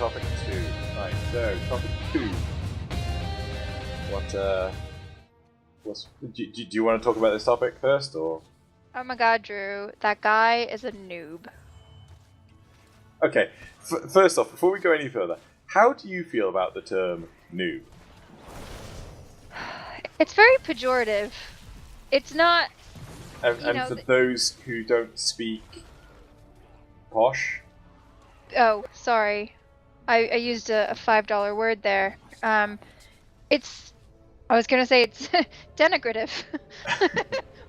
topic 2. Right, so topic 2. Do you want to talk about this topic first, or? Oh my god, Drew, that guy is a noob. Okay, first off, before we go any further, how do you feel about the term noob? It's very pejorative. It's not. And for those who don't speak posh? Oh, sorry. I used a $5 word there. It's. I was gonna say it's denigrative,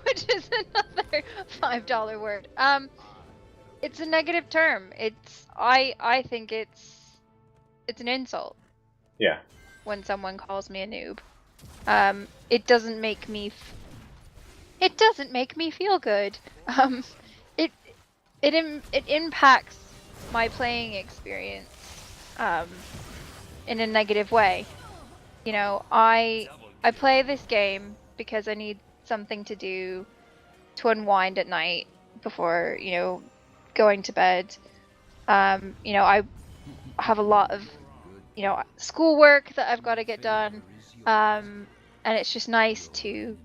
which is another $5 word. It's a negative term. I think it's an insult. Yeah. When someone calls me a noob, it doesn't make me. It doesn't make me feel good. It impacts my playing experience in a negative way. You know, I play this game because I need something to do to unwind at night before, going to bed. I have a lot of, schoolwork that I've got to get done. And it's just nice to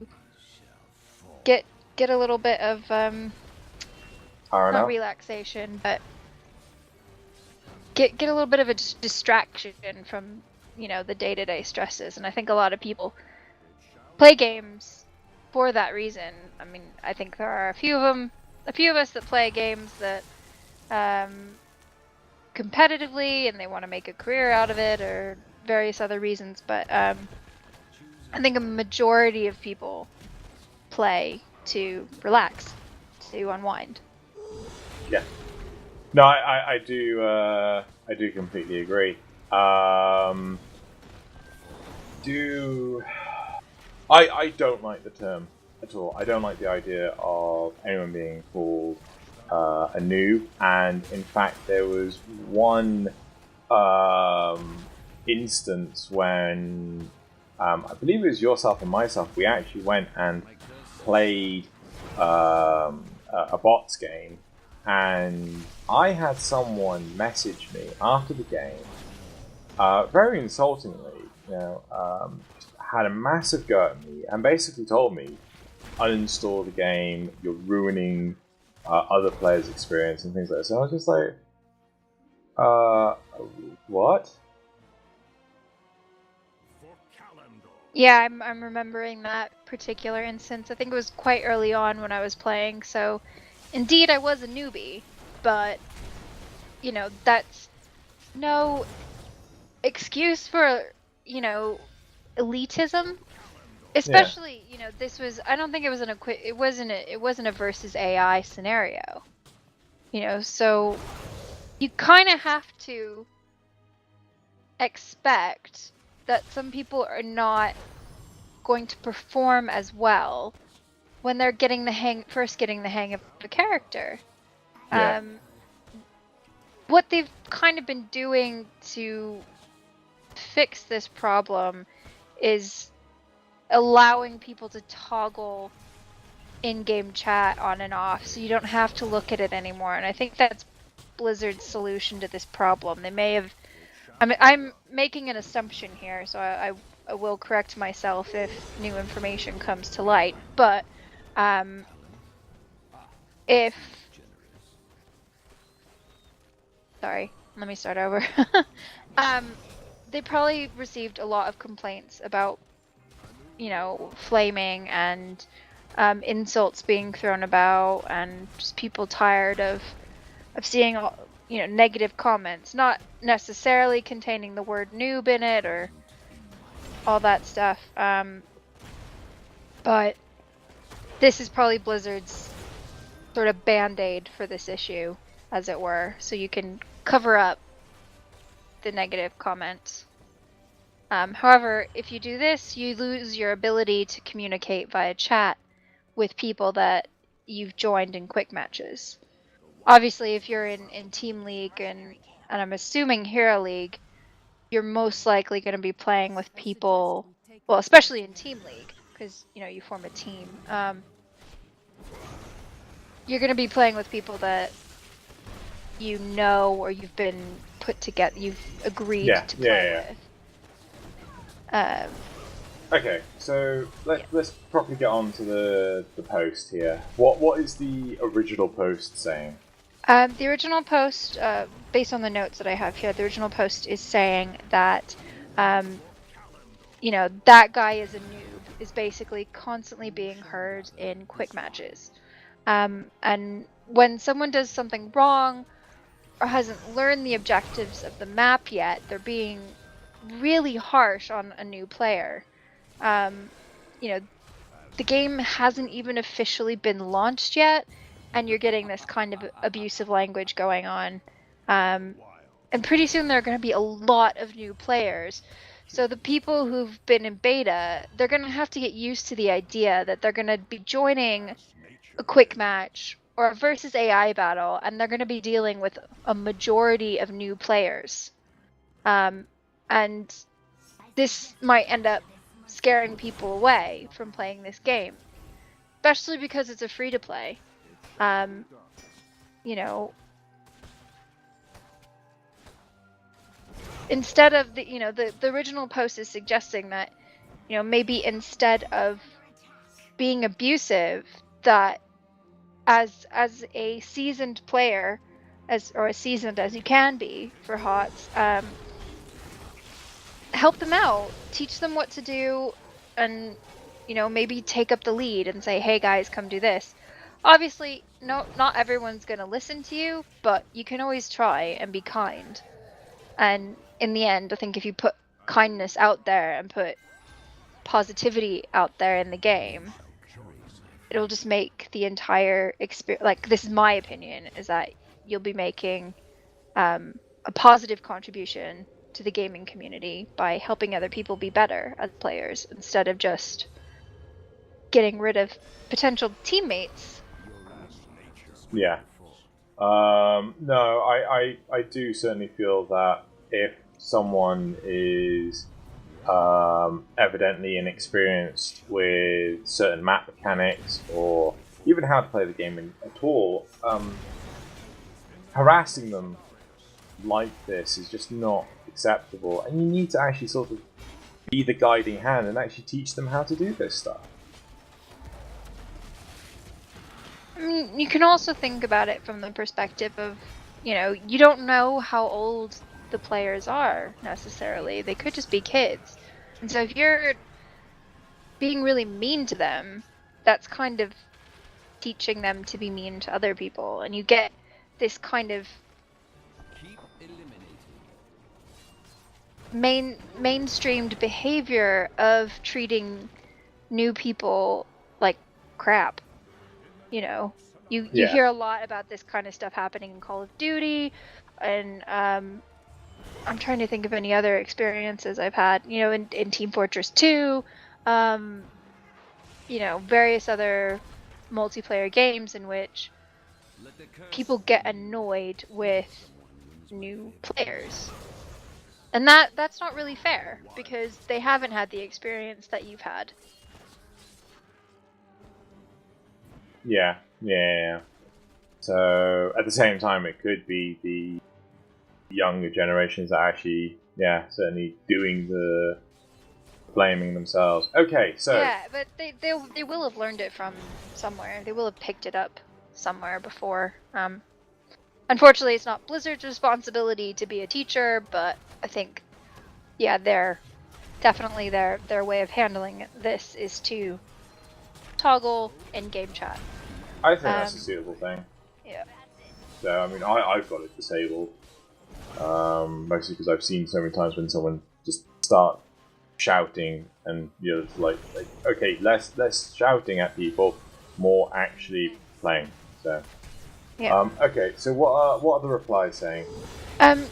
get a little bit of not relaxation, but get a little bit of a distraction from the day-to-day stresses. And I think a lot of people play games for that reason. I mean, I think there are a few of us that play games that competitively and they want to make a career out of it, or various other reasons, but I think a majority of people play to relax, to unwind. Yeah. No, I do completely agree. I don't like the term at all. I don't like the idea of anyone being called a noob, and in fact there was one instance when I believe it was yourself and myself, we actually went and played a bots game, and I had someone message me after the game, very insultingly, had a massive go at me and basically told me, uninstall the game, you're ruining other players' experience and things like that. So I was just like, what? Yeah, I'm remembering that particular instance. I think it was quite early on when I was playing, so indeed I was a newbie, but that's no excuse for, elitism. Especially, this was, I don't think it was it wasn't a versus AI scenario. So you kind of have to expect that some people are not going to perform as well when they're first getting the hang of the character. Yeah. What they've kind of been doing to fix this problem is allowing people to toggle in-game chat on and off, so you don't have to look at it anymore. And I think that's Blizzard's solution to this problem. They may have... I'm making an assumption here, so I will correct myself if new information comes to light. But if... Sorry, let me start over. They probably received a lot of complaints about, flaming and insults being thrown about, and just people tired of seeing negative comments, not necessarily containing the word noob in it or all that stuff. But this is probably Blizzard's sort of band-aid for this issue, as it were, so you can cover up the negative comments. However, if you do this, you lose your ability to communicate via chat with people that you've joined in quick matches. Obviously, if you're in Team League and I'm assuming Hero League, you're most likely going to be playing with people, well, especially in Team League, because, you form a team. You're going to be playing with people that you know or you've been put together, you've agreed to play with. Okay, so let's properly get on to the post here. What is the original post saying? The original post, based on the notes that I have here, the original post is saying that, you know, that guy is a noob, is basically constantly being heard in quick matches. And when someone does something wrong or hasn't learned the objectives of the map yet, they're being really harsh on a new player. You know, the game hasn't even officially been launched yet, and you're getting this kind of abusive language going on. And pretty soon there are going to be a lot of new players. So the people who've been in beta, they're going to have to get used to the idea that they're going to be joining a quick match or a versus AI battle, and they're going to be dealing with a majority of new players. And this might end up scaring people away from playing this game, especially because it's a free-to-play. You know, instead of the original post is suggesting that, you know, maybe instead of being abusive, that as a seasoned player, as seasoned as you can be for HOTS, help them out, teach them what to do, and, you know, maybe take up the lead and say, hey guys, come do this. Obviously, not everyone's going to listen to you, but you can always try and be kind. And in the end, I think if you put kindness out there and put positivity out there in the game, it'll just make the entire experience, like, this is my opinion, is that you'll be making a positive contribution to the gaming community by helping other people be better as players, instead of just getting rid of potential teammates. Yeah. No, I do certainly feel that if someone is evidently inexperienced with certain map mechanics or even how to play the game at all, harassing them like this is just not acceptable, and you need to actually sort of be the guiding hand and actually teach them how to do this stuff. I mean, you can also think about it from the perspective of, you know, you don't know how old the players are necessarily. They could just be kids. And so if you're being really mean to them, that's kind of teaching them to be mean to other people. And you get this kind of mainstreamed behavior of treating new people like crap. You know, you hear a lot about this kind of stuff happening in Call of Duty, and I'm trying to think of any other experiences I've had, you know, in Team Fortress 2, you know, various other multiplayer games in which people get annoyed with new players. And that's not really fair, because they haven't had the experience that you've had. Yeah. So at the same time, it could be the younger generations that are actually, certainly doing the blaming themselves. Okay, so yeah, but they will have learned it from somewhere. They will have picked it up somewhere before. Unfortunately, it's not Blizzard's responsibility to be a teacher, but I think, they're definitely their way of handling this is to toggle in-game chat. I think that's a suitable thing. Yeah. So I mean, I've got it disabled, mostly because I've seen so many times when someone just start shouting, and it's like okay, less shouting at people, more actually playing. So okay, so what are the replies saying?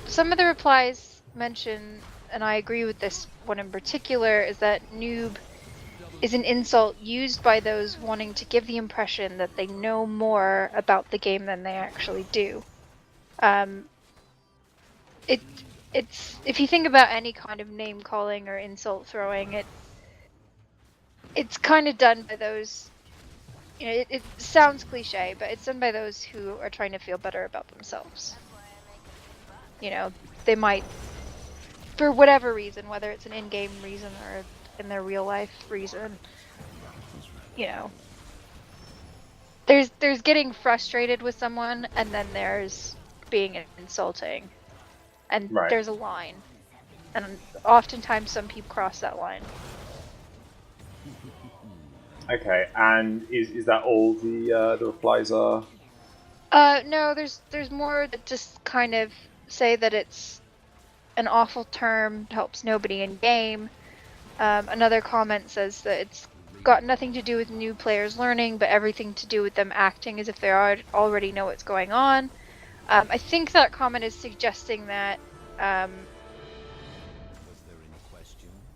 Some of the replies mention, and I agree with this one in particular, is that noob is an insult used by those wanting to give the impression that they know more about the game than they actually do. It's if you think about any kind of name calling or insult throwing, it's kind of done by those, you know, it sounds cliche, but it's done by those who are trying to feel better about themselves. You know, they might, for whatever reason, whether it's an in-game reason or in their real life reason, you know, there's getting frustrated with someone, and then there's being insulting, and Right. there's a line, and oftentimes some people cross that line. Okay, and is that all the replies are? No, there's more that just kind of say that it's an awful term, helps nobody in game. Another comment says that it's got nothing to do with new players learning, but everything to do with them acting as if they already know what's going on. I think that comment is suggesting that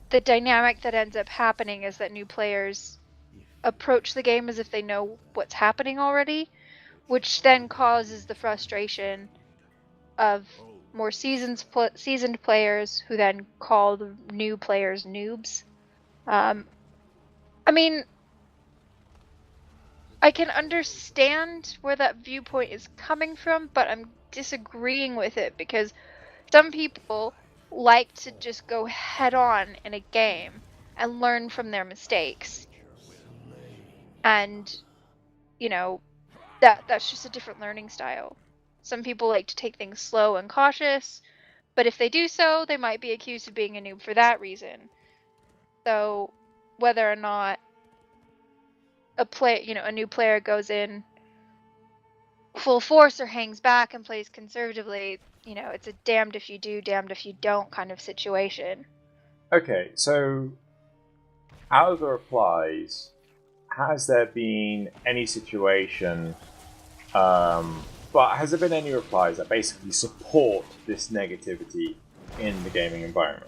the dynamic that ends up happening is that new players approach the game as if they know what's happening already, which then causes the frustration of more seasoned players who then call the new players noobs. I mean, I can understand where that viewpoint is coming from, but I'm disagreeing with it because some people like to just go head on in a game and learn from their mistakes. And, you know, that's just a different learning style. Some people like to take things slow and cautious, but if they do so, they might be accused of being a noob for that reason. So, whether or not a new player goes in full force or hangs back and plays conservatively, you know, it's a damned if you do, damned if you don't kind of situation. Okay, so out of the replies, has there been any situation? But has there been any replies that basically support this negativity in the gaming environment?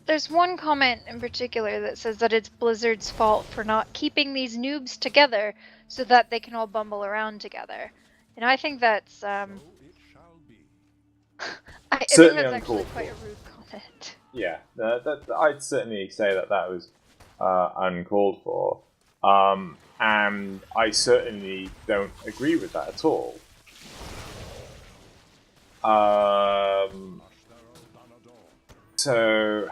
There's one comment in particular that says that it's Blizzard's fault for not keeping these noobs together so that they can all bumble around together. And I think that's, I think that's actually quite a rude comment. Yeah, I'd certainly say that was uncalled for. And I certainly don't agree with that at all. So,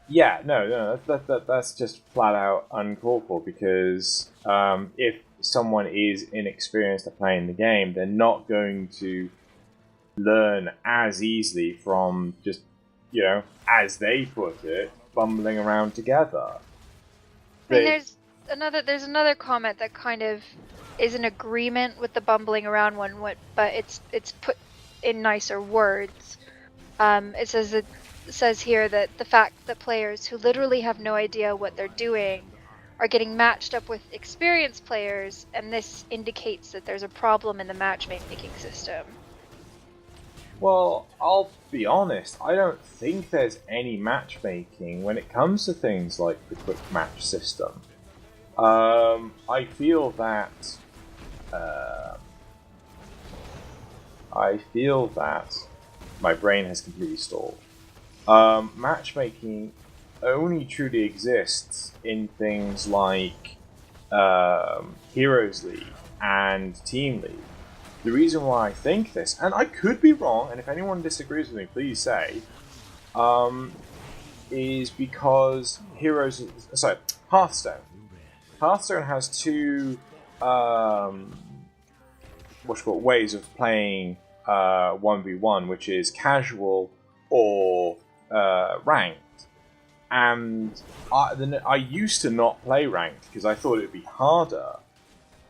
yeah, no, that's just flat out uncalled for because if someone is inexperienced at playing the game, they're not going to learn as easily from just, you know, as they put it, bumbling around together. I mean, there's another comment that kind of is in agreement with the bumbling around one, but it's put in nicer words. It says here that the fact that players who literally have no idea what they're doing are getting matched up with experienced players, and this indicates that there's a problem in the matchmaking system. Well, I'll be honest, I don't think there's any matchmaking when it comes to things like the quick match system. I feel that my brain has completely stalled. Matchmaking only truly exists in things like Heroes League and Team League. The reason why I think this, and I could be wrong, and if anyone disagrees with me, please say, is because Hearthstone. Hearthstone has two ways of playing 1v1, which is casual or ranked. And I used to not play ranked because I thought it would be harder.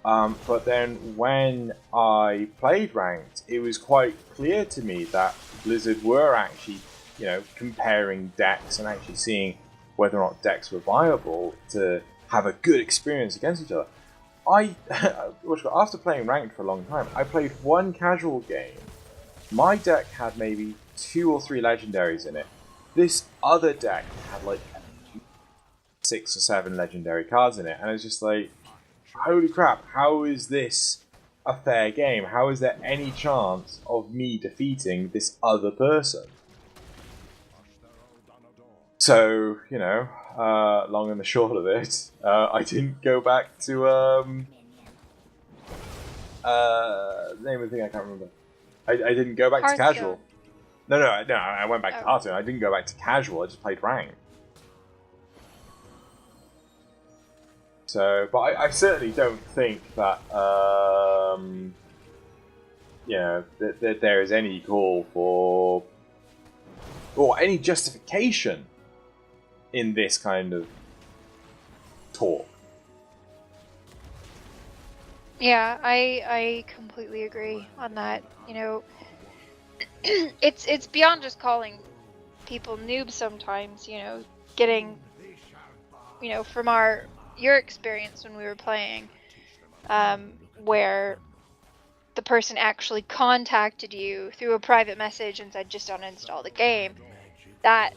But then when I played ranked, it was quite clear to me that Blizzard were actually, you know, comparing decks and actually seeing whether or not decks were viable to have a good experience against each other. After playing ranked for a long time, I played one casual game. My deck had maybe 2 or 3 legendaries in it. This other deck had like 6 or 7 legendary cards in it, and it was just like, holy crap, how is this a fair game? How is there any chance of me defeating this other person? So, you know, long and the short of it, I didn't go back to The name of the thing I can't remember. I didn't go back to casual. No, I went back to Hearthstone. I didn't go back to casual. I just played ranked. So, but I certainly don't think that you know that there is any call for or any justification in this kind of talk. Yeah, I completely agree on that. You know, it's beyond just calling people noobs sometimes, you know, getting, you know, from your experience when we were playing, where the person actually contacted you through a private message and said just uninstall the game. That,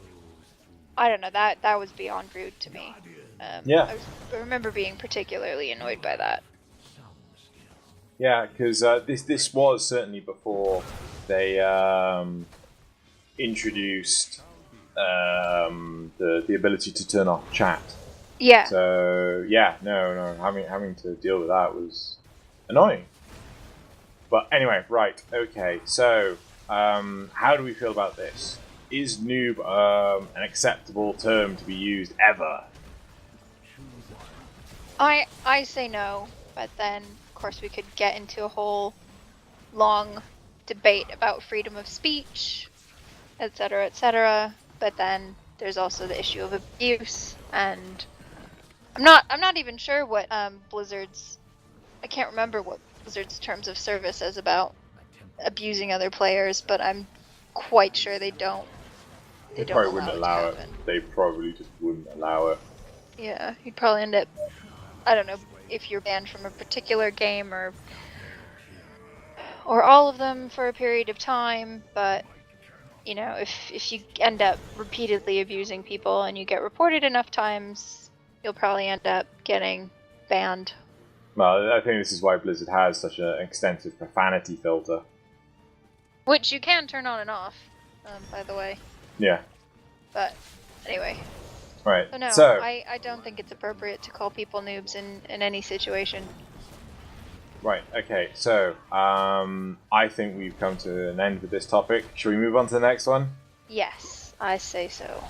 I don't know, that was beyond rude to me. Yeah. I remember being particularly annoyed by that. Yeah, because this was certainly before they introduced the ability to turn off chat. Yeah. So yeah, no, having to deal with that was annoying. But anyway, right, okay. So how do we feel about this? Is noob an acceptable term to be used ever? I say no, but then of course we could get into a whole long debate about freedom of speech, etc., etc. But then there's also the issue of abuse, and I'm not even sure what Blizzard's, I can't remember what Blizzard's terms of service is about abusing other players, but I'm quite sure they don't. They probably wouldn't allow it. They probably just wouldn't allow it. Yeah, you'd probably end up, I don't know if you're banned from a particular game or all of them for a period of time, but you know, if you end up repeatedly abusing people and you get reported enough times, you'll probably end up getting banned. Well, I think this is why Blizzard has such an extensive profanity filter. Which you can turn on and off, by the way. Yeah. But anyway. Right. So no, so I don't think it's appropriate to call people noobs in any situation. Right, okay, so I think we've come to an end with this topic. Shall we move on to the next one? Yes, I say so.